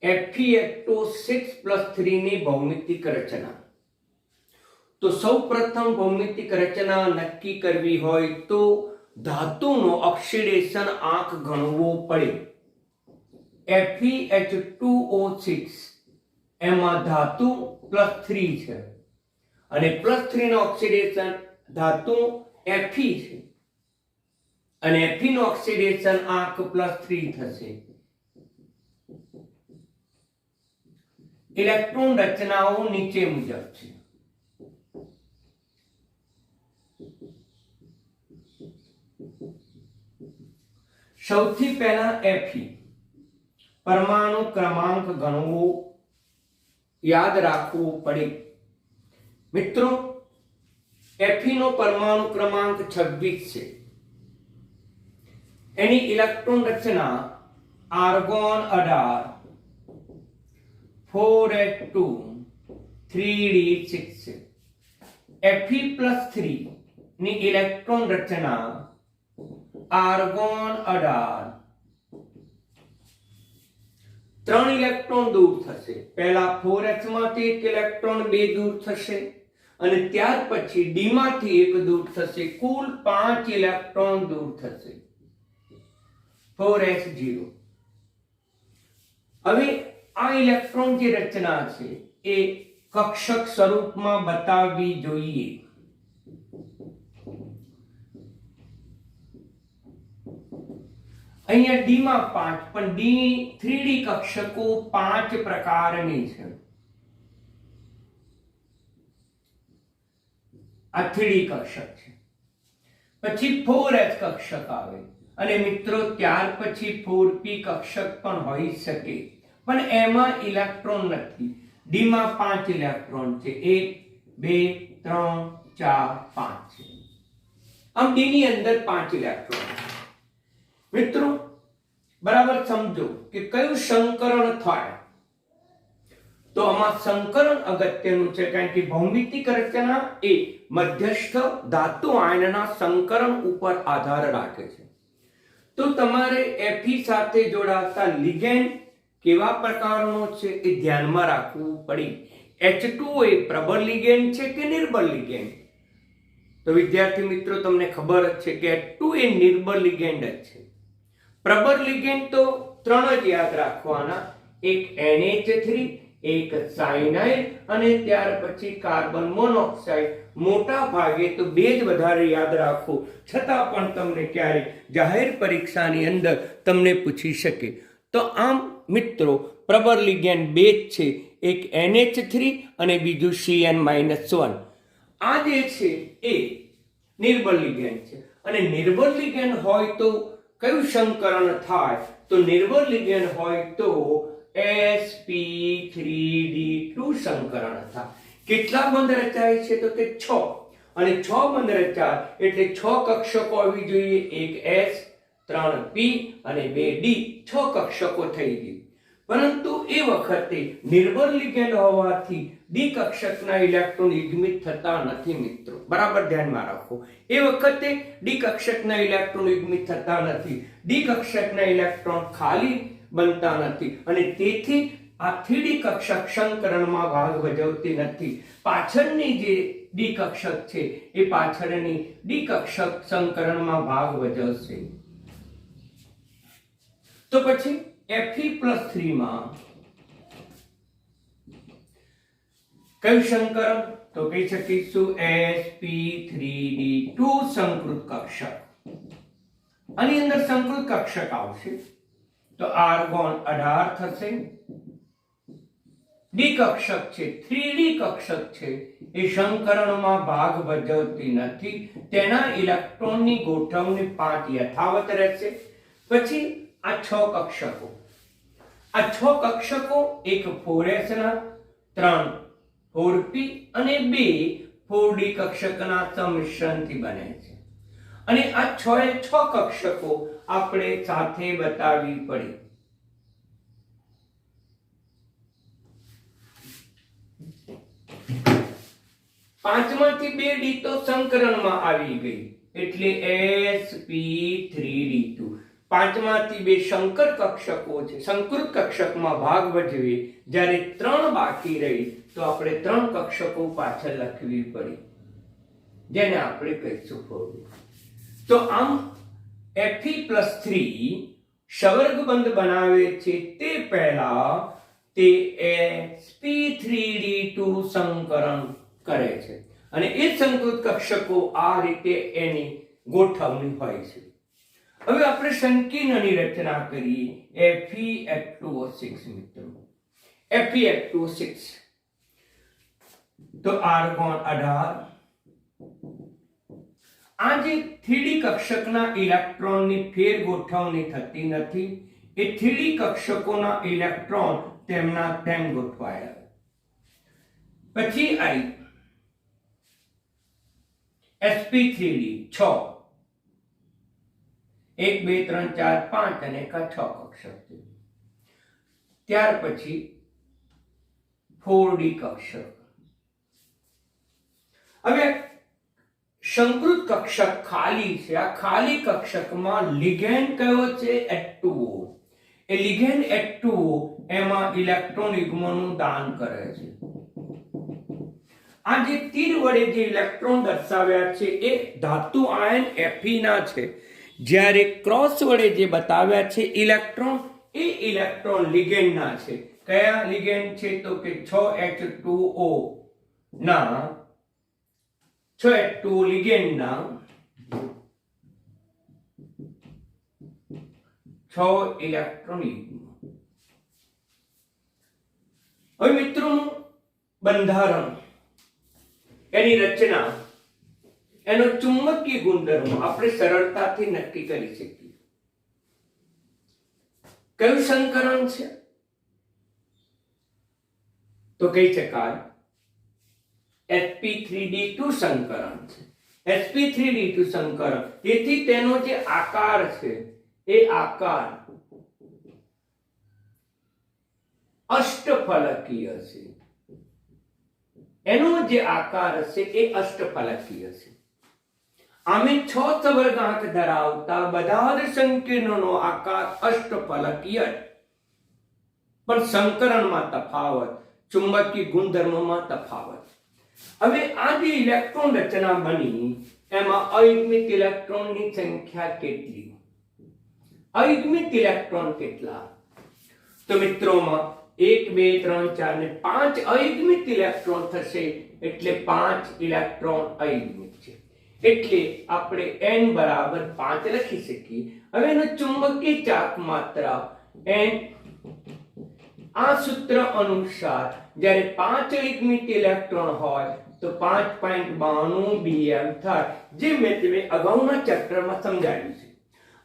Fe6+3 ની ભૌમિતિક રચના. તો સૌ પ્રથમ ભૌમિતિક રચના નક્કી કરવી હોય તો ધાતુનો ઓક્સિડેશન આંક ગણવો પડે. FeH2O6 એમાં ધાતુ +3 છે અને +3 નો ઓક્સિડેશન ધાતુ Fe છે અને Fe નો ઓક્સિડેશન આંક +3 થશે. ઇલેક્ટ્રોન રચનાઓ નીચે મુજબ છે. સૌથી પહેલા Fe પરમાણુ ક્રમાંક ગણવો યાદ રાખવું પડે. મિત્રો, Fe નો પરમાણુ ક્રમાંક 26 છે. એની ઇલેક્ટ્રોન રચના આર્ગોન 18 4s2 3d6 છે. Fe+3 ની ઇલેક્ટ્રોન રચના આર્ગોન 18 3 ઇલેક્ટ્રોન દૂર થશે. પહેલા 4s માંથી એક ઇલેક્ટ્રોન 2 દૂર થશે અને ત્યાર પછી d માંથી એક દૂર થશે. કુલ 5 ઇલેક્ટ્રોન દૂર થશે. 4s0. હવે આ ઇલેક્ટ્રોન જે રચના છે એ કક્ષક સ્વરૂપમાં બતાવવી જોઈએ. અહીંયા d માં 5 પણ d 3d કક્ષકો 5 પ્રકારની છે. આ 3d કક્ષક છે. પછી 4s કક્ષક આવે અને મિત્રો ત્યાર પછી 4p કક્ષક પણ હોઈ શકે, પણ એમાં ઇલેક્ટ્રોન નથી. d માં 5 ઇલેક્ટ્રોન છે. 1 2 3 4 5 છે. આમ d ની અંદર 5 ઇલેક્ટ્રોન. મિત્રો, બરાબર સમજો કે કયું સંકરણ થાય. તો આમાં સંકરણ અગત્યનું છે, કારણ કે ભૌમિતિક રચના એ મધ્યસ્થ ધાતુ આયનના સંકરણ ઉપર આધાર રાખે છે. તો તમારે Fe સાથે જોડાતા લિગેન્ડ કેવા પ્રકારનો છે એ ધ્યાનમાં રાખવું પડે. H2O એ પ્રબળ લિગેન્ડ છે કે નિર્બળ લિગેન્ડ? તો વિદ્યાર્થી મિત્રો, તમને ખબર જ છે કે H2 એ નિર્બળ લિગેન્ડ જ છે. પ્રબળ લિગેન્ડ તો 3 જ યાદ રાખવાના. એક NH3, એક સાયનાઇડ અને ત્યાર પછી કાર્બન મોનોક્સાઇડ. મોટા ભાગે તો 2 જ વધારે યાદ રાખો, છતાં પણ તમને ક્યારે જાહેર પરીક્ષાની અંદર તમને પૂછી શકે. તો આમ મિત્રો, પ્રબળ લિગેન્ડ 2 જ છે, એક NH3 અને બીજું Cn-1. આ જે છે એ નિર્બળ લિગેન્ડ છે. અને નિર્બળ લિગેન્ડ હોય તો કયું સંકરણ થાય? તો નિર્બળ લિગેન્ડ હોય તો sp3d2 સંકરણ થાય. કેટલા બંધ રચાય છે? તો કે 6. અને 6 બંધ રચાય એટલે 6 કક્ષકો આવી જોઈએ. એક s, 3 p અને 2 d. 6 કક્ષકો થઈ ગઈ. પરંતુ એ વખતે નિર્બળ લિગેન્ડ હોવાથી ડી કક્ષકના ઇલેક્ટ્રોન યુગ્મિત થતા નથી. મિત્રો, બરાબર ધ્યાનમાં રાખો. એ વખતે ડી કક્ષકના ઇલેક્ટ્રોન યુગ્મિત થતા નથી. ડી કક્ષકના ઇલેક્ટ્રોન ખાલી બનતા નથી અને તેથી આ 3d કક્ષક સંકરણમાં ભાગ ભજવતી નથી. પાછળની જે ડી કક્ષક છે એ પાછળની ડી કક્ષક સંકરણમાં ભાગ ભજવશે. તો પછી Fe+3 માં કયું સંકરણ? તો કહી શકીશું sp3d2 સંકૃત કક્ષક. આની અંદર સંકૃત કક્ષક આવશે તો આર્ગોન 18 થશે. ડી કક્ષક છે, 3d કક્ષક છે, એ સંકરણમાં ભાગ ભજવતી નથી. તેના ઇલેક્ટ્રોનની ગોઠવણી 5 યથાવત રહેશે. પછી આ 6 કક્ષકો, આ 6 કક્ષકો એક 4s ના, 3 4p અને 2 4d કક્ષકના સંમિશ્રણથી બને છે. અને આ 6 એ 6 કક્ષકો આપણે સાથે બતાવવી પડે. પાંચમાંથી 2d તો સંકરણમાં આવી ગઈ એટલે sp3d2. પાંચમાંથી બે શંકર કક્ષકો છે, સંકૃત કક્ષકમાં ભાગ ભજવે, જ્યારે 3 બાકી રહી તો આપણે 3 કક્ષકો પાછળ લખવી પડી, જેને આપણે કહીશું ફોર્મ. તો આમ Fe+3 સવર્ગબંધ બનાવે છે તે પહેલા તે sp3d2 સંકરણ કરે છે, અને એ સંકૃત કક્ષકો આ રીતે એની ગોઠવણી હોય છે. હવે આપણે સંકીર્ણની રચના કરીએ. Fe2O6 મિત્રો, Fe2O6 તો આર્ગોન 18. આ જે 3D કક્ષકના ઇલેક્ટ્રોનની ફેર ગોઠવણી થતી નથી, એ 3D કક્ષકોના ઇલેક્ટ્રોન તેમના તેમ ગોઠવાયા. પછી આવી sp3d 6, 1 2 3 4 5 અને 6 કક્ષક. ત્યાર પછી 4D કક્ષક. હવે સંકૃત કક્ષક ખાલી છે. આ ખાલી કક્ષકમાં લિગેન્ડ કયો છે? H2O. એ લિગેન્ડ H2O એમાં ઇલેક્ટ્રોન યુગ્મનું દાન કરે છે. આ જે તીર વડે જે ઇલેક્ટ્રોન દર્શાવ્યા છે એ ધાતુ આયન Fe ના છે, જ્યારે ક્રોસ વડે જે બતાવ્યા છે ઇલેક્ટ્રોન, એ ઇલેક્ટ્રોન લિગેન્ડ ના છે. કયા લિગેન્ડ છે? તો કે 6H2O ના 6H2O લિગેન્ડ ના 6 ઇલેક્ટ્રોન યુગ્મ. હવે મિત્રોનું બંધારણ, એની રચના, એનો ચુંબકીય ગુણધર્મ આપણે સરળતાથી નક્કી કરી શકીએ. કયું સંકરણ છે? તો કહી શકાય sp3d2 સંકરણ છે. sp3d2 સંકરણ. તેથી તેનો જે આકાર છે એ આકાર અષ્ટફલકીય છે. એનો જે આકાર હશે એ અષ્ટફલકીય છે. આમે 6 સવર્ગાંક ધરાવતા બધા જ સંકીર્ણનો આકાર અષ્ટફલકીય, પણ સંકરણમાં તફાવત, ચુંબકીય ગુણધર્મમાં તફાવત. હવે આ જે ઇલેક્ટ્રોન રચના બની એમાં અયુગ્મિત ઇલેક્ટ્રોનની સંખ્યા કેટલી? અયુગ્મિત ઇલેક્ટ્રોન કેટલા? તો મિત્રોમાં 1 2 3 4 ને 5 અયુગ્મિત ઇલેક્ટ્રોન થશે, એટલે 5 ઇલેક્ટ્રોન અયુગ્મિત છે. એટલે આપણે n બરાબર 5 લખી શકીએ. હવે એનો ચુંબકીય ચાક માત્રા n, આ સૂત્ર અનુસાર જ્યારે 5 અયુગ્મિત ઇલેક્ટ્રોન હોય તો 5.92 bm થાય, જે મેં તમે અગાઉના ચેપ્ટરમાં સમજાવ્યું છે.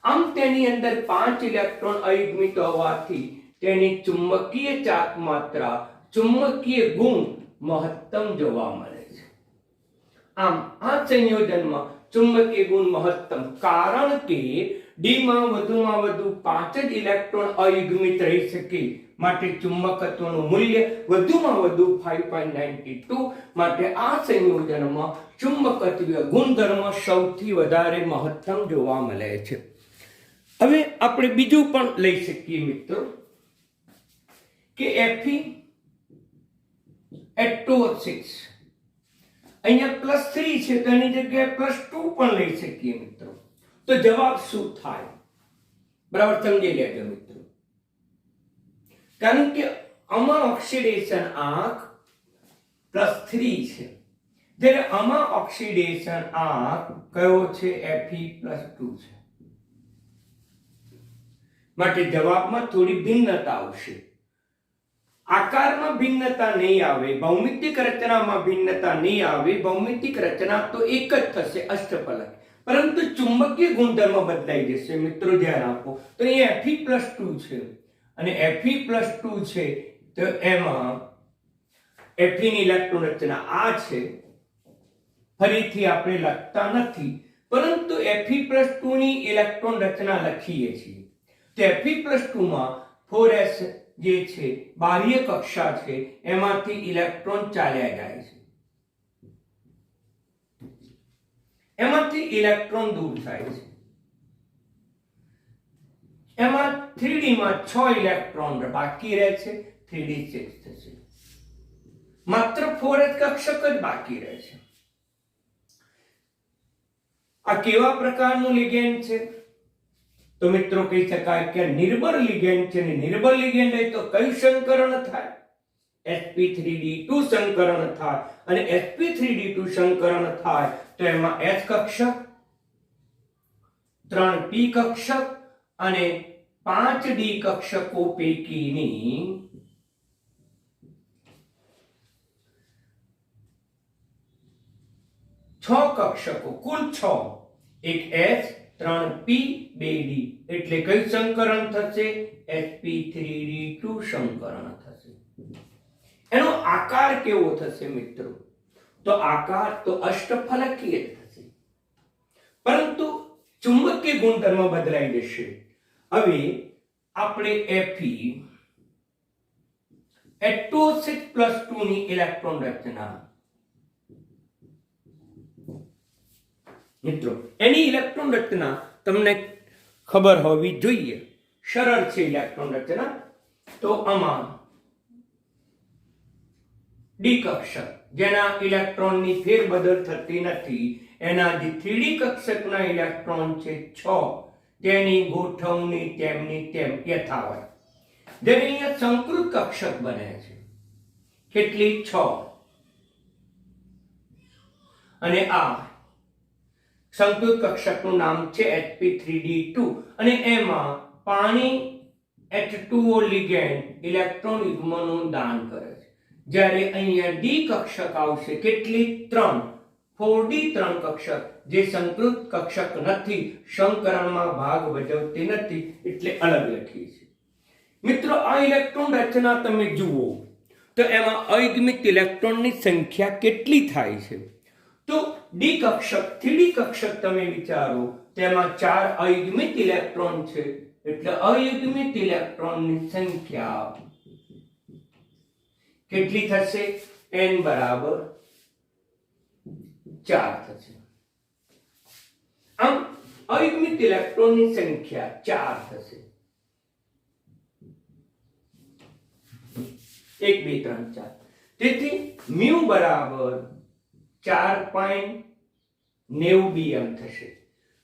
આમ તેની અંદર 5 ઇલેક્ટ્રોન અયુગ્મિત હોવાથી તેની ચુંબકીય ચાક માત્રા, ચુંબકીય ગુણ મહત્તમ જોવા મળે છે. આમ આ સંયોજનમાં ચુંબકીય ગુણ મહત્તમ, કારણ કે ડી માં વધુમાં વધુ 5 જ ઇલેક્ટ્રોન અયુગ્મિત રહી શકે, માટે ચુંબકત્વનું મૂલ્ય વધુમાં વધુ 5.92. માટે આ સંયોજનમાં ચુંબકત્વીય ગુણધર્મ સૌથી વધારે મહત્તમ જોવા મળે છે. હવે આપણે બીજું પણ લઈ શકીએ મિત્રો કે Fe2O6 અહીંયા +3 છે, તો એની જગ્યાએ +2 પણ લઈ શકીએ મિત્રો. તો જવાબ શું થાય? બરાબર સમજી લેજો મિત્રો. કારણ કે આમાં ઓક્સિડેશન આંક +3 છે, જ્યારે આમાં ઓક્સિડેશન આંક કયો છે? Fe+2 છે. માટે જવાબમાં થોડી ભિન્નતા આવશે. આકારમાં ભિન્નતા નહીં આવે, ભૌમિતિક રચનામાં ભિન્નતા નહીં આવે. ભૌમિતિક રચના તો એક જ થશે, અષ્ટફલક, પરંતુ ચુંબકીય ગુણધર્મ બદલાઈ જશે. મિત્રો ધ્યાન આપો. તો અહીંયા Fe+2 છે અને Fe+2 છે, તો એમાં Fe ની ઇલેક્ટ્રોન રચના આ છે. ફરીથી આપણે લખતા નથી, પરંતુ Fe+2 ની ઇલેક્ટ્રોન રચના લખીએ છીએ. તો Fe+2 માં 4s જે છે બાહ્ય કક્ષા છે, એમાંથી ઇલેક્ટ્રોન ચાલ્યા જાય છે, એમાંથી ઇલેક્ટ્રોન દૂર થાય છે. એમાં 3D માં 6 ઇલેક્ટ્રોન બાકી રહે છે, 3D6 થશે. માત્ર 4s કક્ષક જ બાકી રહે છે. આ કેવા પ્રકારનું લિગેન્ડ છે? તો મિત્રો કહી શકાય કે નિર્બળ લિગેન્ડ છે. ને નિર્બળ લિગેન્ડ હોય તો કયું સંકરણ થાય? sp3d2 સંકરણ થાય. અને sp3d2 સંકરણ થાય તો એમાં s કક્ષક, 3p કક્ષક અને 5d કક્ષકો પૈકીની 6 કક્ષકો, કુલ 6, એક s, 3p, 2d, એટલે કયું સંકરણ થશે? sp3d2 સંકરણ થશે. એનો આકાર કેવો થશે મિત્રો? તો આકાર તો અષ્ટફલકીય થશે, પરંતુ ચુંબકીય ગુણધર્મ બદલાઈ જશે. હવે આપણે Fe H2O6+2 ની ઇલેક્ટ્રોન રચના મિત્રો, એની ઇલેક્ટ્રોન રચના તમને ખબર હોવી જોઈએ. સરળ છે ઇલેક્ટ્રોન રચના. તો આમાં ડી કક્ષક, જેના ઇલેક્ટ્રોનની ફેરબદલ થતી નથી, એના જે 3D કક્ષકના ઇલેક્ટ્રોન છે 6, તેની ગોઠવણી તેમની તેમ યથાવત. જેને અહીંયા સંકૃત કક્ષક બને છે. કેટલી? 6. અને આ સંકૃત કક્ષકનું નામ છે sp3d2 અને એમાં પાણી H2O લિગેન્ડ ઇલેક્ટ્રોન યુગ્મનું દાન કરે છે. જ્યારે અહીંયા ડી કક્ષક આવશે. કેટલી? 3. 4d 3 કક્ષક, જે સંકૃત કક્ષક નથી, સંકરણમાં ભાગ ભજવતી નથી, એટલે અલગ લખી છે. મિત્રો આ ઇલેક્ટ્રોન રચના તમે જુઓ તો એમાં અયુગ્મિત ઇલેક્ટ્રોનની સંખ્યા કેટલી થાય છે? તો ડી કક્ષક, 3D કક્ષક તમે વિચારો, તેમાં 4 અયુગ્મિત ઇલેક્ટ્રોન છે, એટલે અયુગ્મિત ઇલેક્ટ્રોનની સંખ્યા કેટલી થશે? n બરાબર 4 થશે. આમ અયુગ્મિત ઇલેક્ટ્રોનની સંખ્યા 4 થશે. 1 2 3 4. તેથી μ બરાબર 4.90 bm થશે.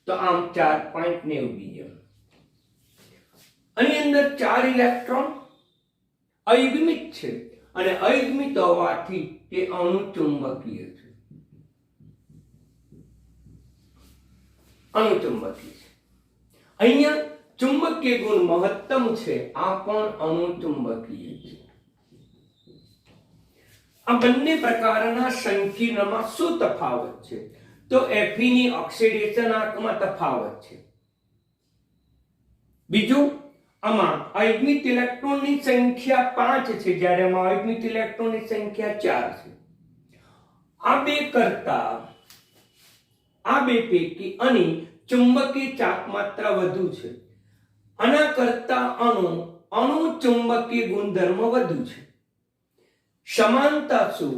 તો આમ 4.90 bm. આની અંદર 4 ઇલેક્ટ્રોન અયુગ્મિત છે અને અયુગ્મિત હોવાથી તે અણુચુંબકીય છે. અણુચુંબકીય છે. અહીંયા ચુંબકીય ગુણ મહત્તમ છે, આ પણ અણુચુંબકીય છે. આ બંને પ્રકારના સંકીર્ણમાં શું તફાવત છે? તો Fe ની ઓક્સિડેશન આંકમાં તફાવત છે. બીજું, આમાં અયુગ્મિત ઇલેક્ટ્રોનની સંખ્યા 5 છે, જ્યારે આમાં અયુગ્મિત ઇલેક્ટ્રોનની સંખ્યા 4 છે. આ બે પૈકી આની ચુંબકીય ચાપમાત્રા વધુ છે. આના કરતા અણુ ચુંબકીય ગુણધર્મ વધુ છે. સમાનતા શું?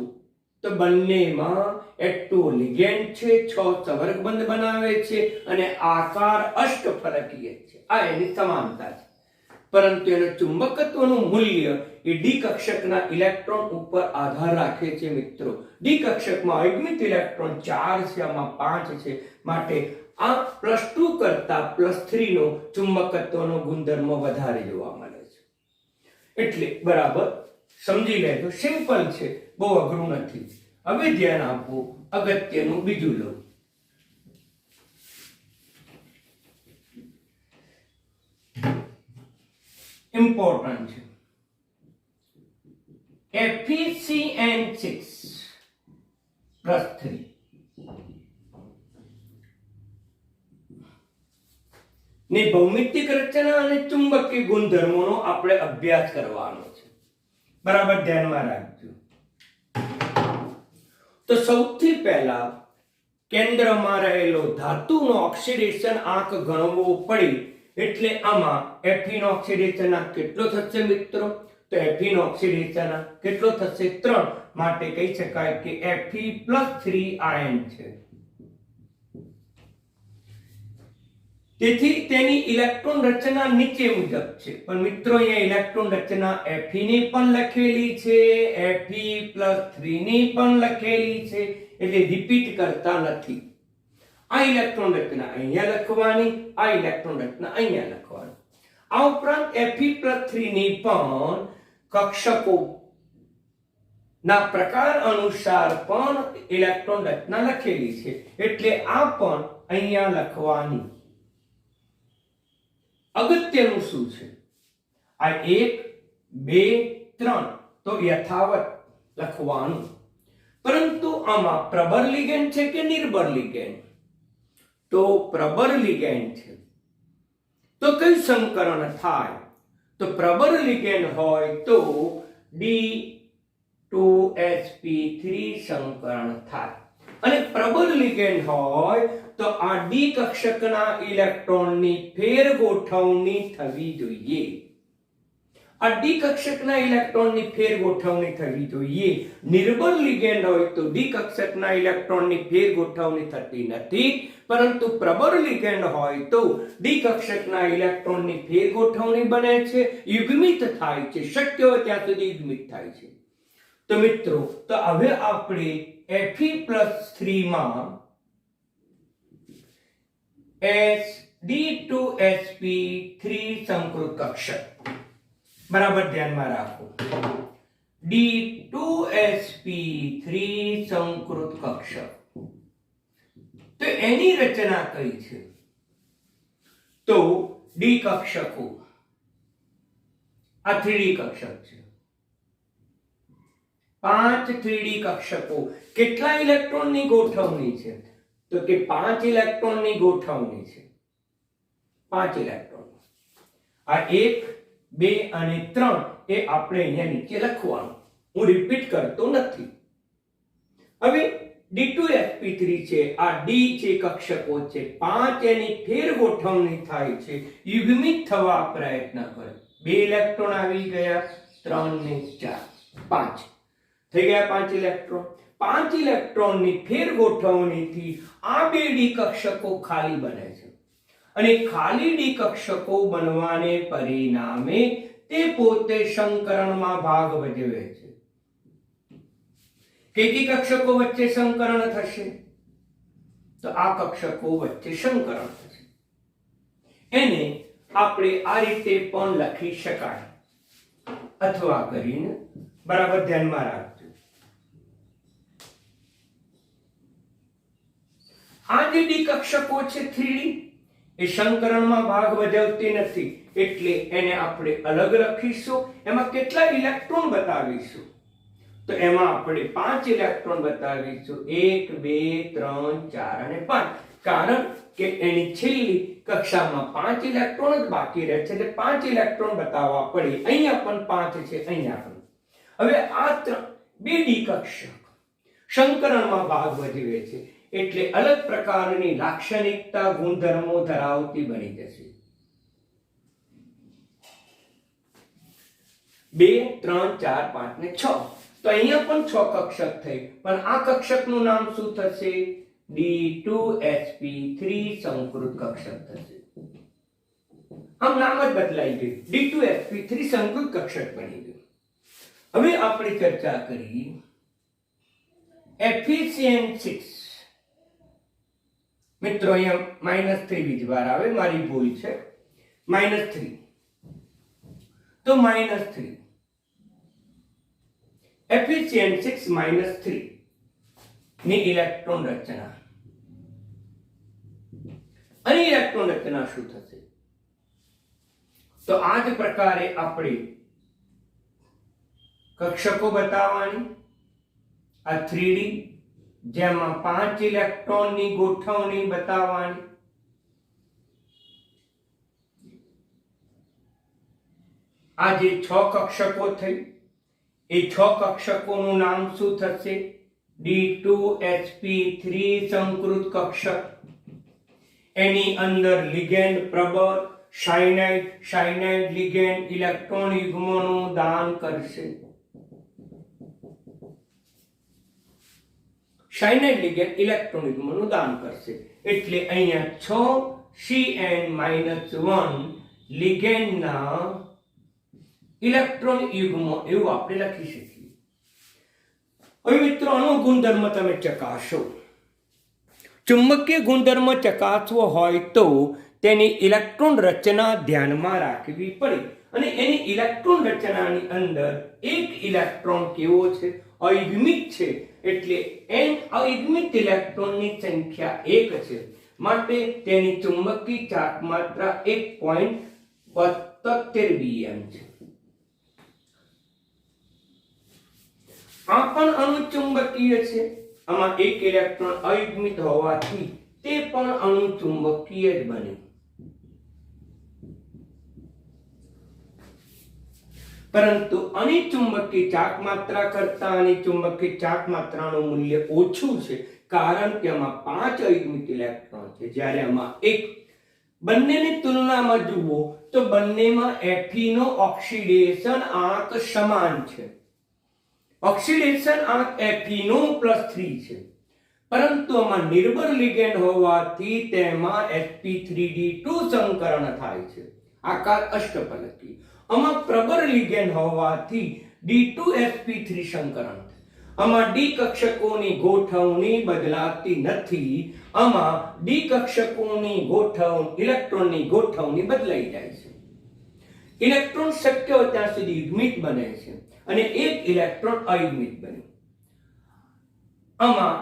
તો બંનેમાં H2O લિગેન્ડ છે, 6 સંવર્ગબંધ બનાવે છે અને આકાર અષ્ટફલકીય છે. આ એની સમાનતા છે. પરંતુ એનું ચુંબકત્વનું મૂલ્ય એ ડી કક્ષકના ઇલેક્ટ્રોન ઉપર આધાર રાખે છે મિત્રો. ડી કક્ષકમાં અયુગ્મિત ઇલેક્ટ્રોન 4 છે, આમાં 5 છે, માટે આ +2 કરતા +3 નો ચુંબકત્વનો ગુણધર્મ વધારે જોવા મળે છે. એટલે બરાબર સમજી લેજો. સિમ્પલ છે, બહુ અઘરું નથી. હવે ધ્યાન આપો, અગત્યનું બીજું લો. ઇમ્પોર્ટન્ટ છે. FeCN6+3 ની ભૌમિતિક રચના અને ચુંબકીય ગુણધર્મોનો આપણે અભ્યાસ કરવાનો છે. બરાબર ધ્યાનમાં રાખજો. તો સૌથી પહેલા કેન્દ્રમાં રહેલો ધાતુનો ઓક્સિડેશન આંક ગણવો પડે. એટલે આમાં Fe નો ઓક્સિડેશન આંક કેટલો થશે મિત્રો? તો Fe નો ઓક્સિડેશન આંક કેટલો થશે? 3. માટે કહી શકાય કે Fe+3 આયન છે. તેથી તેની ઇલેક્ટ્રોન રચના નીચે મુજબ છે. પણ મિત્રો અહીંયા ઇલેક્ટ્રોન રચના Fe ની પણ લખેલી છે, Fe+3 ની પણ લખેલી છે, એટલે રિપીટ કરતા નથી. આ ઇલેક્ટ્રોન રચના અહીંયા લખવાની, આ ઇલેક્ટ્રોન રચના અહીંયા લખવાની. આ ઉપરાંત Fe+3 ની પણ કક્ષકો ના પ્રકાર અનુસાર પણ ઇલેક્ટ્રોન રચના લખેલી છે, એટલે આ પણ અહીંયા લખવાની. અગત્યનું શું છે? આ 1 2 3 તો યથાવત લખવાનું, પરંતુ આમાં પ્રબળ લિગેન્ડ છે કે નિર્બળ લિગેન્ડ? તો પ્રબળ લિગેન્ડ છે. તો કયું સંકરણ થાય? તો પ્રબળ લિગેન્ડ હોય તો D2sp3 સંકરણ થાય, અને પ્રબળ લિગેન્ડ હોય તો આ ડી કક્ષકના ઇલેક્ટ્રોનની ફેર ગોઠવણી થવી જોઈએ. આ ડી કક્ષકના ઇલેક્ટ્રોનની ફેર ગોઠવણી થવી જોઈએ. નિર્બળ લિગેન્ડ હોય તો ડી કક્ષકના ઇલેક્ટ્રોનની ફેર ગોઠવણી થતી નથી, પરંતુ પ્રબળ લિગેન્ડ હોય તો ડી કક્ષકના ઇલેક્ટ્રોનની ફેર ગોઠવણી બને છે, યુગ્મિત થાય છે, શક્ય હોય ત્યાં સુધી યુગ્મિત થાય છે. તો મિત્રો, તો હવે આપણે Fe+3 માં D2sp3 સંકૃત કક્ષક બરાબર ધ્યાનમાં રાખો. D2sp3 સંકૃત કક્ષક, તો એની રચના કઈ છે? તો ડી કક્ષકો, આ 3D કક્ષક છે. 5 3D કક્ષકો. કેટલા ઇલેક્ટ્રોનની ગોઠવણી છે? તો કે 5 ઇલેક્ટ્રોનની ગોઠવણી છે. 5 ઇલેક્ટ્રોન. આ 1 2 અને 3 એ આપણે અહીંયા નીચે લખવાનું. હું રિપીટ કરતો નથી. હવે D2sp3 છે, આ ડી છે, કક્ષકો છે 5, એની ફેર ગોઠવણી થાય છે, યુગ્મિત થવા પ્રયત્ન કરે. 2 ઇલેક્ટ્રોન આવી ગયા, 3 ને 4 5 થઈ ગયા. 5 ઇલેક્ટ્રોન. 5 ઇલેક્ટ્રોનની ફેર ગોઠવણીથી આ 2 ડી કક્ષકો ખાલી બને છે, અને ખાલી ડી કક્ષકો બનવાને પરિણામે તે પોતે સંકરણમાં ભાગ ભજવે છે. કેટલી કક્ષકો વચ્ચે સંકરણ થશે? તો આ કક્ષકો વચ્ચે સંકરણ થશે. એને આપણે આ રીતે પણ લખી શકાય, અથવા કરીને બરાબર ધ્યાનમાં રાખજો. આ જે ડી કક્ષકો છે 3D, એ સંકરણમાં ભાગ ભજવતી નથી, એટલે એને આપણે અલગ લખીશું. એમાં કેટલા ઇલેક્ટ્રોન બતાવીશું? તો એમાં આપણે 5 ઇલેક્ટ્રોન બતાવીશું. 1 2 3 4 અને 5. કારણ કે એની છેલ્લી કક્ષામાં 5 ઇલેક્ટ્રોન જ બાકી રહે છે, એટલે 5 ઇલેક્ટ્રોન બતાવવા પડે. અહીંયા પણ 5 છે, અહીંયા પણ. હવે આ 2 ડી કક્ષક સંકરણમાં ભાગ ભજવે છે, એટલે અલગ પ્રકારની લાક્ષણિકતા ગુણધર્મો ધરાવતી બની જશે. 2 3 4 5 ને 6. તો અહીંયા પણ 6 કક્ષક થઈ, પણ આ કક્ષકનું નામ શું થશે? D2sp3 સંકૃત કક્ષક થશે. આમ નામ જ બદલાઈ ગયું, D2sp3 સંકૃત કક્ષક બની ગયું. હવે આપણે ચર્ચા કરી Fe6. મિત્રો અહીંયા -3 બીજી વાર આવે, મારી ભૂલ છે. -3. તો -3 Fe6 -3 ની ઇલેક્ટ્રોન રચના. અને ઇલેક્ટ્રોન રચના શું થશે? તો આ જ પ્રકારે આપણે કક્ષકો બતાવવાની. આ 3D, જેમાં 5 ઇલેક્ટ્રોનની ગોઠવણી બતાવવાની. આ જે 6 કક્ષકો થઈ, એ 6 કક્ષકોનું નામ શું થશે? D2sp3 સંકૃત કક્ષક. એની અંદર લિગેન્ડ પ્રબળ, સાયનાઇડ લિગેન્ડ ઇલેક્ટ્રોન યુગ્મોનું દાન કરશે. સાયનાઇડ લિગેન્ડ ઇલેક્ટ્રોન યુગ્મોનું દાન કરશે, એટલે અહીંયા 6 Cn-1 લિગેન્ડના ઇલેક્ટ્રોન યુગ્મ એવું આપણે લખી શકીએ. હવે મિત્રો આનો ગુણધર્મ તમે ચકાસો. ચુંબકીય ગુણધર્મ ચકાસવો હોય તો તેની ઇલેક્ટ્રોન રચના ધ્યાનમાં રાખવી પડે અને એની ઇલેક્ટ્રોન રચનાની અંદર એક ઇલેક્ટ્રોન કેવો છે? અયુગ્મિક છે. એટલે n અયુગ્મિક ઇલેક્ટ્રોનની સંખ્યા 1 છે. માટે તેની ચુંબકીય ચાર્જ માત્રા 1.72 bm છે. આ પણ અણુચુંબકીય છે. આમાં એક ઇલેક્ટ્રોન અયુગ્મિત હોવાથી તે પણ અણુચુંબકીય જ બને. પરંતુ આની ચુંબકીય ચાર્જ માત્રા કરતા આની ચુંબકીય ચાર્જ માત્રાનું મૂલ્ય ઓછું છે, કારણ કે આમાં 5 અયુગ્મિત ઇલેક્ટ્રોન છે, જ્યારે આમાં એક. બંનેની તુલનામાં જુઓ તો બંનેમાં Fe નો ઓક્સિડેશન આંક સમાન છે. ઓક્સિડેશન આંક Fe નો +3 છે, પરંતુ આમાં નિર્બળ લિગેન્ડ હોવાથી તેમાં sp3d2 સંકરણ થાય છે. આકાર અષ્ટફલકી. આમાં પ્રબળ લિગેન્ડ હોવાથી d2sp3 સંકરણ થાય. આમાં ડી કક્ષકોની ગોઠવણી બદલાતી નથી. આમાં ડી કક્ષકોની ઇલેક્ટ્રોનની ગોઠવણી બદલાઈ જાય છે. ઇલેક્ટ્રોન શક્ય હોય ત્યાં સુધી યુગ્મિત બને છે અને એક ઇલેક્ટ્રોન અયુગ્મિત બને. આમાં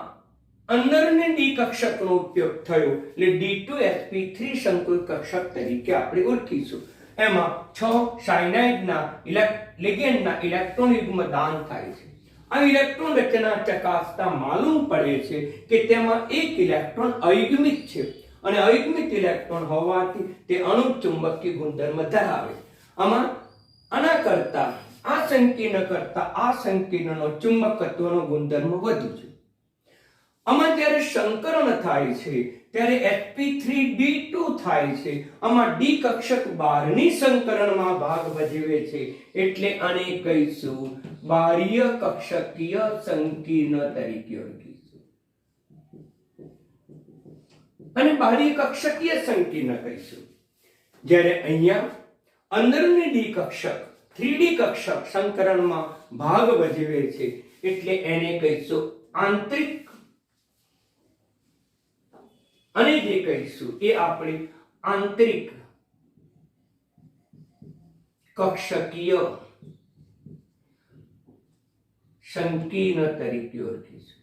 અંદરની ડી કક્ષકનો ઉપયોગ થયો એટલે d2sp3 સંકુલ કક્ષક તરીકે આપણે ઓળખીશું. એમાં 6 સાયનાઇડના લિગેન્ડના ઇલેક્ટ્રોન યુગ્મ દાન થાય છે. આ ઇલેક્ટ્રોન રચના ચકાસતા માલુમ પડે છે કે તેમાં એક ઇલેક્ટ્રોન અયુગ્મિત છે અને અયુગ્મિત ઇલેક્ટ્રોન હોવાથી તે અણુચુંબકીય ગુણધર્મ ધરાવે છે. આમાં આના કરતા આ સંકીર્ણનો ચુંબકત્વનો ગુણધર્મ વધુ છે. આમાં જ્યારે સંકરણ થાય છે ત્યારે sp3d2 થાય છે. આમાં ડી કક્ષક બહારની સંકરણમાં ભાગ ભજવે છે, એટલે આને કહીશું બાહ્ય કક્ષકીય સંકીર્ણ તરીકે ઓળખીશું. અને બાહ્ય કક્ષકીય સંકીર્ણ કહીશું. જ્યારે અહીંયા અંદરની ડી કક્ષક 3d કક્ષક સંકરણમાં ભાગ ભજવે છે, એટલે એને કહીશું આંતરિક. અને જે કહીશું એ આપણે આંતરિક કક્ષકીય સંકીર્ણ તરીકે ઓળખીશું.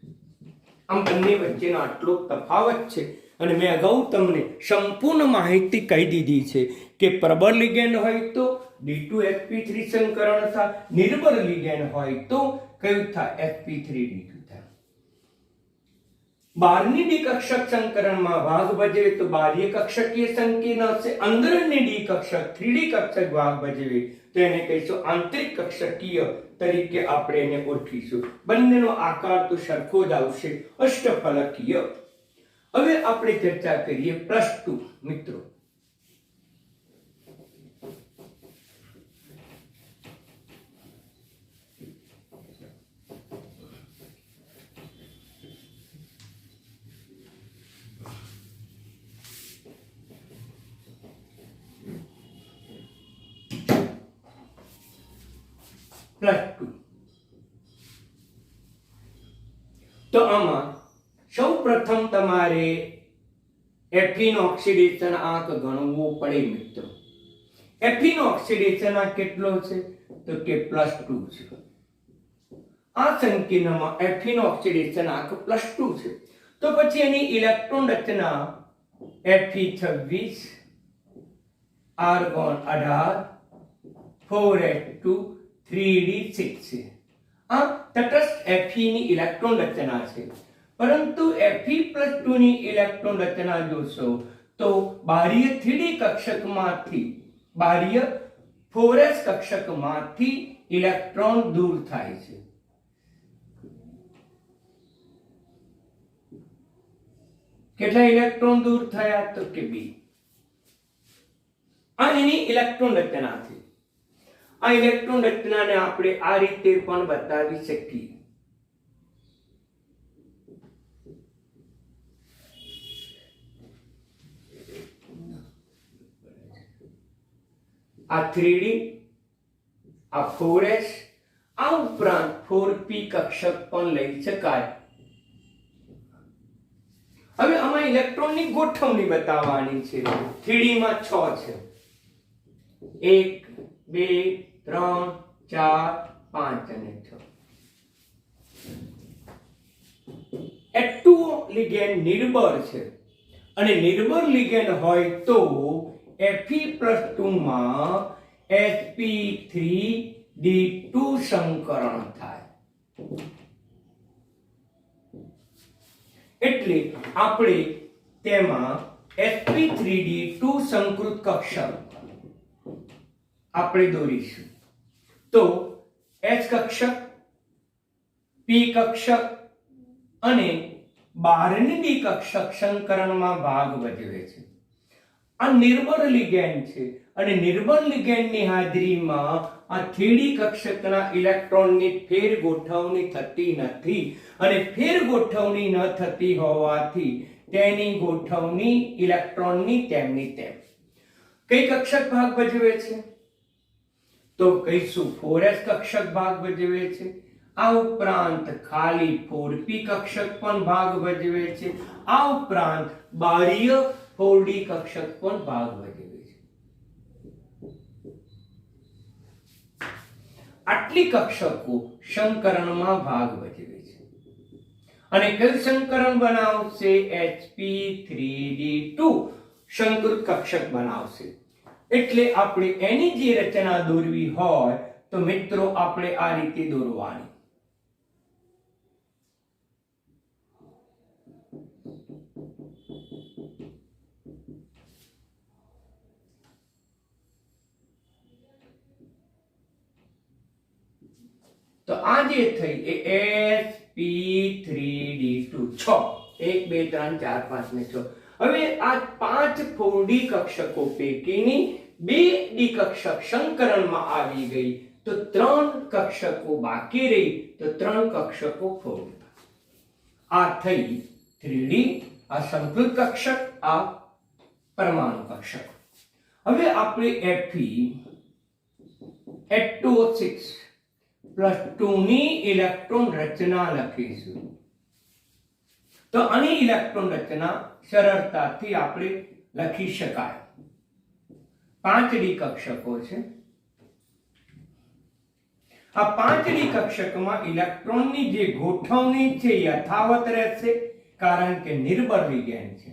આમ બંને વચ્ચેનો આટલો તફાવત છે અને મેં અગાઉ તમને સંપૂર્ણ માહિતી કહી દીધી છે કે પ્રબળ લિગેન્ડ હોય તો d2sp3 સંકરણ થાય, નિર્બળ લિગેન્ડ હોય તો કયું થાય? sp3d2 થાય. બહારની ડી કક્ષક સંકરણમાં ભાગ ભજવે તો બાહ્ય કક્ષકીય સંકીર્ણ હશે. અંદરની ડી કક્ષક 3d કક્ષક ભાગ ભજવે તો એને કહીશું આંતરિક કક્ષકીય તરીકે આપણે એને ઓળખીશું. બંનેનો આકાર તો સરખો જ આવશે, અષ્ટફલકીય. હવે આપણે ચર્ચા કરીએ +2 મિત્રો. +2 તો આમાં સૌ પ્રથમ તમારે Fe નો ઓક્સિડેશન આંક ગણવો પડે મિત્રો. Fe નો ઓક્સિડેશન આંક કેટલો છે? તો કે +2 છે. આ સંકીર્ણમાં Fe નો ઓક્સિડેશન આંક +2 છે. તો પછી એની ઇલેક્ટ્રોન રચના Fe26 આર્ગોન 18 4s2 3d6 છે. આ તટસ્થ Fe ની ઇલેક્ટ્રોન રચના છે. પરંતુ Fe+2 ની ઇલેક્ટ્રોન રચના જોશો તો બાહ્ય 3d કક્ષકમાંથી બાહ્ય 4s કક્ષકમાંથી ઇલેક્ટ્રોન દૂર થાય છે. કેટલા ઇલેક્ટ્રોન દૂર થયા? તો કે 2. આ એની ઇલેક્ટ્રોન રચના છે. આ ઇલેક્ટ્રોન રચનાને આપણે આ રીતે પણ બતાવી શકીએ. આ 3D, આ 4s, આ ઉપરાંત 4p કક્ષક પણ લઈ શકાય. હવે આમાં ઇલેક્ટ્રોનની ગોઠવણી બતાવવાની છે. 3D માં 6 છે. 1 2 3 4 5 અને 6. H2O લિગેન્ડ નિર્બળ છે અને નિર્બળ લિગેન્ડ હોય તો Fe+2 માં sp3d2 સંકરણ થાય. એટલે આપણે તેમાં sp3d2 સંકૃત કક્ષક આપણે દોરીશું. તો H કક્ષક, P કક્ષક અને 12ની ડી કક્ષક સંકરણમાં ભાગ ભજવે છે. આ નિર્બળ લિગેન્ડ છે અને નિર્બળ લિગેન્ડની હાજરીમાં આ 3D કક્ષકના ઇલેક્ટ્રોનની ફેર ગોઠવણી થતી નથી અને ફેર ગોઠવણી ન થતી હોવાથી તેની ગોઠવણી ઇલેક્ટ્રોનની તેમની તેમ. કઈ કક્ષક ભાગ ભજવે છે? તો કહીશું 4s કક્ષક ભાગ ભજવે છે. આ ઉપરાંત ખાલી 4p કક્ષક પણ ભાગ ભજવે છે. આ ઉપરાંત બાહ્ય 4d કક્ષક પણ ભાગ ભજવે છે. આટલી કક્ષકો સંકરણમાં ભાગ ભજવે છે અને કયું સંકરણ બનાવશે? sp3d2 સંકૃત કક્ષક બનાવશે. એટલે આપણે એની જે રચના દોરવી હોય તો મિત્રો આપણે આ રીતે દોરવાની. તો આ જે થઈ એ sp3d2 6 1 2 3 4 5 ને 6. હવે આ 5 4d કક્ષકો પૈકીની 2d કક્ષક સંકરણમાં આવી ગઈ તો 3 કક્ષકો બાકી રહી તો 3 કક્ષકો 4d. આ થઈ 3d, આ સંકૃત કક્ષક, આ પરમાણુ કક્ષક. હવે આપણે Fe H2O6 +2 ની ઇલેક્ટ્રોન રચના લખીશું. તો આની ઇલેક્ટ્રોન રચના સરળતાથી આપણે લખી શકાય. 5d કક્ષકો છે. આ 5d કક્ષકમાં ઇલેક્ટ્રોનની જે ગોઠવણી છે યથાવત રહેશે કારણ કે નિર્બળ લિગેન્ડ છે.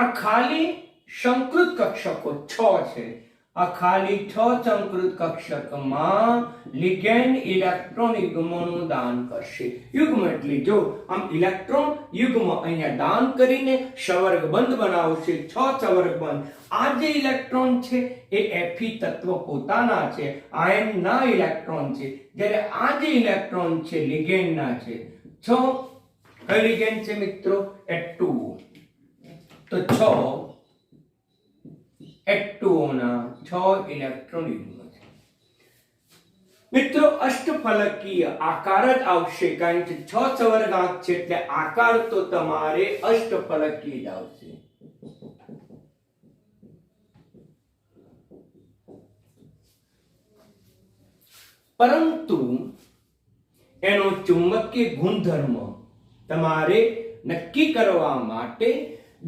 આ ખાલી સંકૃત કક્ષકો 6 છે. આ ખાલી 6 સંકૃત કક્ષકમાં લિગેન્ડ ઇલેક્ટ્રોન યુગ્મોનું દાન કરશે. યુગ્મ એટલે જો આમ ઇલેક્ટ્રોન યુગ્મ અહીંયા દાન કરીને સવર્ગબંધ બનાવશે. 6 સવર્ગબંધ. આ જે ઇલેક્ટ્રોન છે એ Fe તત્વ પોતાના છે, આયન ના ઇલેક્ટ્રોન છે, જ્યારે આ જે ઇલેક્ટ્રોન છે લિગેન્ડ ના છે. 6 કઈ લિગેન્ડ છે મિત્રો? H2O. તો 6 H2O ના 6 ઇલેક્ટ્રોન યુગ્મ છે. મિત્રો અષ્ટફલકીય આકાર જ આવશે કારણ કે 6 સવર્ગાંક છે એટલે આકાર તો તમારે અષ્ટફલકીય જ આવશે. પરંતુ એનો ચુંબકીય ગુણધર્મ તમારે નક્કી કરવા માટે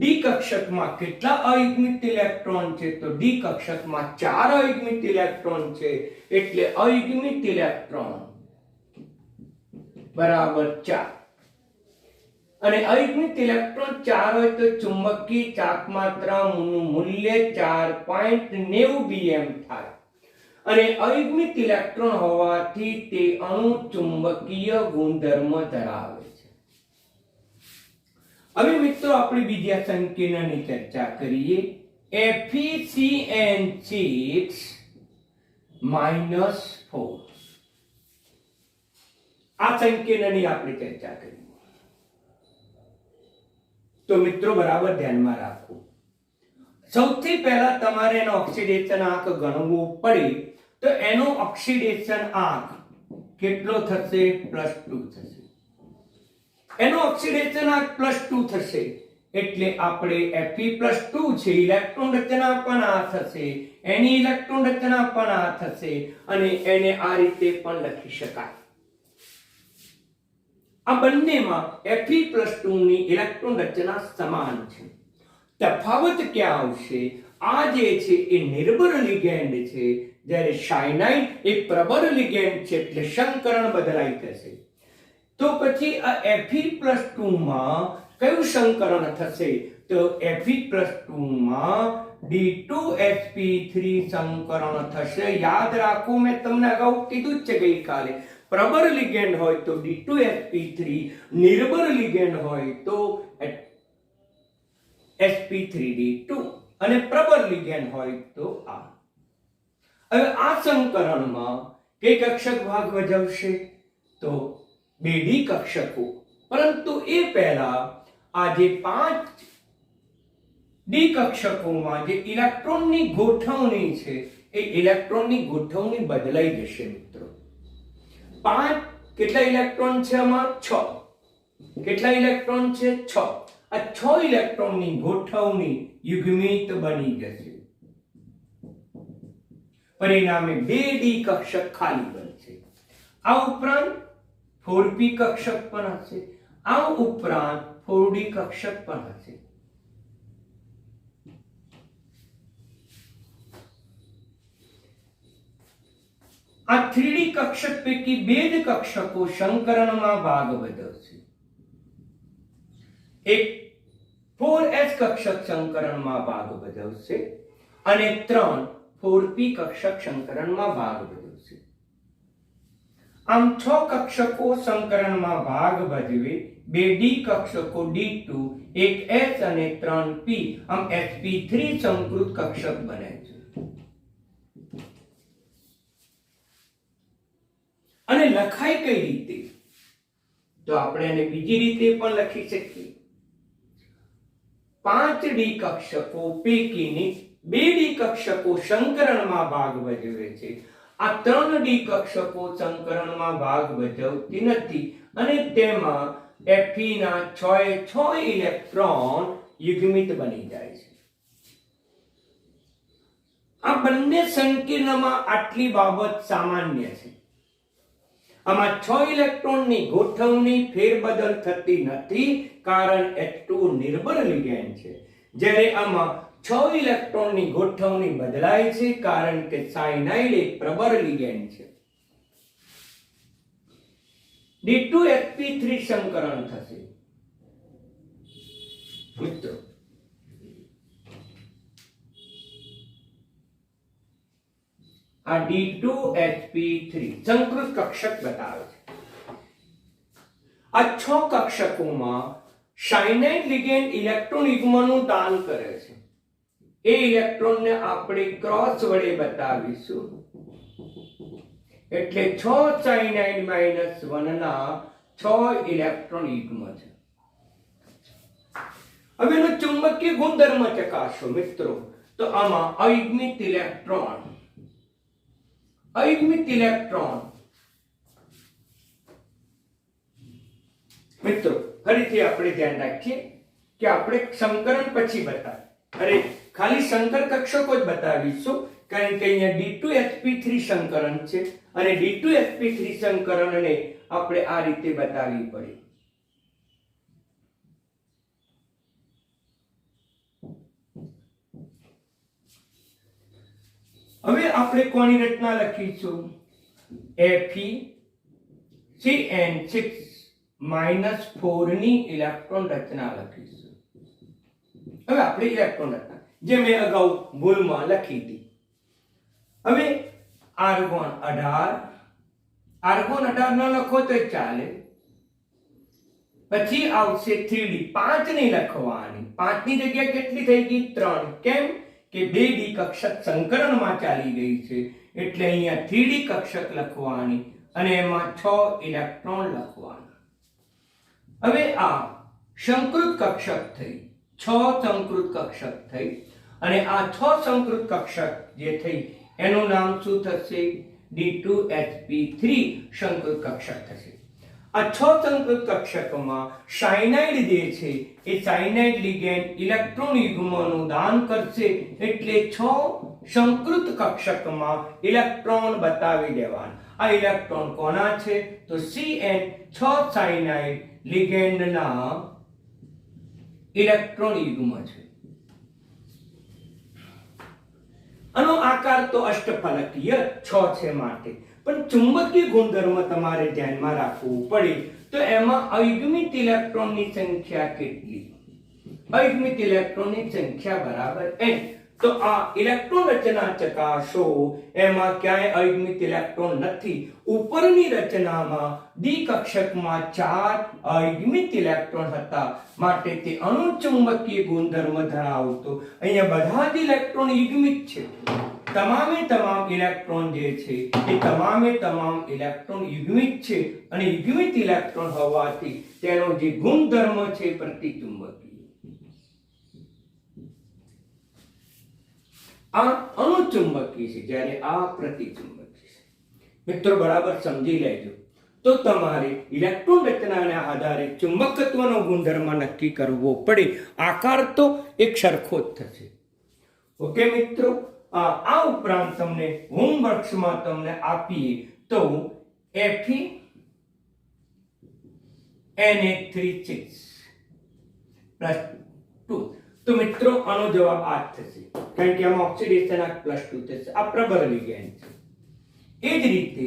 ડી કક્ષકમાં કેટલા અયુગ્મિત ઇલેક્ટ્રોન છે? તો ડી કક્ષકમાં 4 અયુગ્મિત ઇલેક્ટ્રોન છે એટલે અયુગ્મિત ઇલેક્ટ્રોન બરાબર 4. અને અયુગ્મિત ઇલેક્ટ્રોન 4 હોય તો ચુંબકીય ચાપમાત્રાનું મૂલ્ય 4.90 bm થાય અને અયુગ્મિત ઇલેક્ટ્રોન હોવાથી તે અણુ ચુંબકીય ગુણધર્મ ધરાવે છે. હવે મિત્રો આપણે બીજા સંકેલનની ચર્ચા કરીએ. FeCN6 -4. આ સંકેલનની આપણે ચર્ચા કરી. તો મિત્રો બરાબર ધ્યાનમાં રાખો. સૌથી પહેલા તમારે એનો ઓક્સિડેશન આંક ગણવો પડે તો એનો ઓક્સિડેશન આંક કેટલો થશે? +2 થશે. એનો ઓક્સિડેશન આંક +2 થશે એટલે આપણે Fe+2 છે, ઇલેક્ટ્રોન રચના પણ આ થશે, એની ઇલેક્ટ્રોન રચના પણ આ થશે અને એને આ રીતે પણ લખી શકાય. આ બંનેમાં Fe+2 ની ઇલેક્ટ્રોન રચના સમાન છે. તફાવત ક્યાં આવશે? આ જે છે એ નિર્બળ લિગેન્ડ છે, જ્યારે સાયનાઇડ એ પ્રબળ લિગેન્ડ છે એટલે સંકરણ બદલાઈ જશે. તો પછી આ Fe+2 માં કયું સંકરણ થશે? તો Fe+2 માં D2sp3 સંકરણ થશે. યાદ રાખો, મેં તમને અગાઉ કીધું જ છે ગઈકાલે, પ્રબળ લિગેન્ડ હોય તો D2sp3, નિર્બળ લિગેન્ડ હોય તો sp3d2 અને પ્રબળ લિગેન્ડ હોય તો આ. હવે આ સંકરણમાં કઈ કક્ષક ભાગ ભજવશે? તો 2d કક્ષકો. પરંતુ એ પહેલા આ જે 5d કક્ષકોમાં જે ઇલેક્ટ્રોનની ગોઠવણી છે એ ઇલેક્ટ્રોનની ગોઠવણી બદલાઈ જશે મિત્રો. 5 કેટલા ઇલેક્ટ્રોન છે આમાં? 6. કેટલા ઇલેક્ટ્રોન છે? 6. આ 6 ઇલેક્ટ્રોનની ગોઠવણી યુગ્મિત બની જશે. પરિણામે 2d કક્ષક ખાલી બનશે. આ ઉપરાંત 4p કક્ષક પણ હશે. આ ઉપરાંત 4d કક્ષક પણ હશે. આ 3d કક્ષક પૈકી 2 જ કક્ષકો સંકરણમાં ભાગ ભજવશે. એક 4s કક્ષક સંકરણમાં ભાગ ભજવશે અને 3 4p કક્ષક સંકરણમાં ભાગ ભજવશે. આમ 6 કક્ષકો સંકરણમાં ભાગ ભજવે. 2d કક્ષકો D2, એક S અને 3p, આમ sp3 સંકૃત કક્ષક બને છે. અને લખાય કઈ રીતે? તો આપણે એને બીજી રીતે પણ લખી શકીએ. 5d કક્ષકો પૈકીની 2d કક્ષકો સંકરણમાં ભાગ ભજવે છે. આ 3d કક્ષકો સંકરણમાં ભાગ ભજવતી નથી અને તેમાં Fe ના 6 ઇલેક્ટ્રોન યુગ્મિત બની જાય છે. આ બંને સંકીર્ણમાં આટલી બાબત સામાન્ય છે. આમાં 6 ઇલેક્ટ્રોનની ગોઠવણી ફેરબદલ થતી નથી કારણ H2 નિર્બળ લિગેન્ડ છે, જ્યારે આમાં 6 ઇલેક્ટ્રોનની ગોઠવણી બદલાય છે કારણ કે સાયનાઇડ એક પ્રબળ લિગેન્ડ છે. D2sp3 સંકરણ થશે મિત્રો. આ D2sp3 સંકૃત કક્ષક બતાવે છે. આ 6 કક્ષકોમાં સાયનાઇડ લિગેન્ડ ઇલેક્ટ્રોન યુગ્મનું દાન કરે છે. એ ઇલેક્ટ્રોનને આપણે ક્રોસ વડે બતાવીશું. એટલે 6 સાયનાઇડ -1 ના 6 ઇલેક્ટ્રોન યુગ્મ છે. હવે એનો ચુંબકીય ગુણધર્મ ચકાસો મિત્રો. તો આમાં અયુગ્મિત ઇલેક્ટ્રોન મિત્રો ફરીથી આપણે ધ્યાન રાખીએ કે આપણે સંકરણ પછી બતાવીએ. અરે ખાલી સંકર કક્ષકો જ બતાવીશું કારણ કે અહીંયા D2sp3 સંકરણ છે અને D2sp3 સંકરણને આપણે આ રીતે બતાવવી પડે. હવે આપણે કોની રચના લખીશું? FeCN6 ની ઇલેક્ટ્રોન રચના લખીશું. હવે આપણે ઇલેક્ટ્રોન રચના જે મેં અગાઉ ભૂલમાં લખી હતી. હવે આર્ગોન 18 ન લખો તો ચાલે. પછી આવશે 3d. 5 નહીં લખવાની. 5 ની જગ્યા કેટલી થઈ ગઈ? 3. કેમ કે 2d કક્ષક સંકરણમાં ચાલી ગઈ છે એટલે અહીંયા 3d કક્ષક લખવાની અને એમાં 6 ઇલેક્ટ્રોન લખવાના. હવે આ સંકૃત કક્ષક થઈ, 6 સંકૃત કક્ષક થઈ. અને આ 6 સંકૃત કક્ષક જે થઈ એનું નામ શું થશે? D2Sp3 સંકૃત કક્ષક થશે. આ 6 સંકૃત કક્ષકમાં સાયનાઇડ જે છે એ સાયનાઇડ લિગેન્ડ ઇલેક્ટ્રોન યુગ્મનું દાન કરશે, એટલે 6 સંકૃત કક્ષકમાં ઇલેક્ટ્રોન બતાવી દેવાના. આ ઇલેક્ટ્રોન કોના છે? તો CN6 સાયનાઇડ લિગેન્ડના ઇલેક્ટ્રોન યુગ્મ છે. આનો આકાર તો અષ્ટફલકીય 6 છે માટે, પણ ચુંબકીય ગુણધર્મ તમારે ધ્યાનમાં રાખવું પડે. તો એમાં અયુગ્મિત ઇલેક્ટ્રોનની સંખ્યા કેટલી? અયુગ્મિત ઇલેક્ટ્રોનની સંખ્યા બરાબર n. તો આ ઇલેક્ટ્રોન રચના ચકાસો, એમાં ક્યાંય અયુગ્મિત ઇલેક્ટ્રોન નથી. ઉપરની રચનામાં ડી કક્ષકમાં 4 અયુગ્મિત ઇલેક્ટ્રોન હતા, માટે તે અણુચુંબકીય ગુણધર્મ ધરાવતો. અહીંયા બધા જ ઇલેક્ટ્રોન યુગ્મિત છે. તમામે તમામ ઇલેક્ટ્રોન જે છે એ તમામે તમામ ઇલેક્ટ્રોન યુગ્મિત છે, અને યુગ્મિત ઇલેક્ટ્રોન હોવાથી તેનો જે ગુણધર્મ છે પ્રતિચુંબકીય. આ અણુચુંબકીય છે, જ્યારે આ પ્રતિચુંબકીય છે. મિત્રો બરાબર સમજી લેજો. તો તમારે ઇલેક્ટ્રોન રચનાના આધારે ચુંબકત્વનો ગુણધર્મ નક્કી કરવો પડે. આકાર તો એક સરખો જ થશે. ઓકે મિત્રો, આ ઉપરાંત તમને હોમવર્ક્સમાં તમને આપીએ તો Fe Na36+2. તો મિત્રો આનો જવાબ આ જ થશે, કારણ કે આમાં ઓક્સિડેશન આ +2 થશે. આ પ્રબળ લિગેન્ડ છે. એ જ રીતે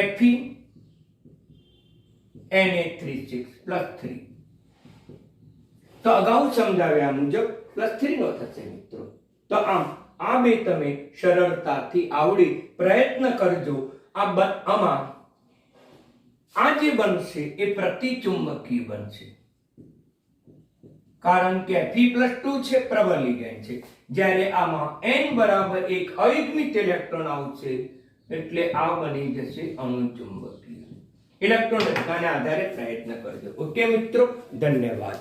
FeNA36+3. તો અગાઉ સમજાવ્યા મુજબ +3 નો થશે મિત્રો. તો આમ આ બે તમે સરળતાથી આવડી પ્રયત્ન કરજો. આમાં આ જે બનશે એ પ્રતિચુંબકીય બનશે, કારણ કે Fe+2 છે, પ્રબળ લિગેન્ડ છે. જ્યારે આમાં n બરાબર 1 અયુગ્મિત ઇલેક્ટ્રોન આવશે, એટલે આ બની જશે અણુચુંબકીય. ઇલેક્ટ્રોન રચનાના આધારે પ્રયત્ન કરજો. ઓકે મિત્રો, ધન્યવાદ.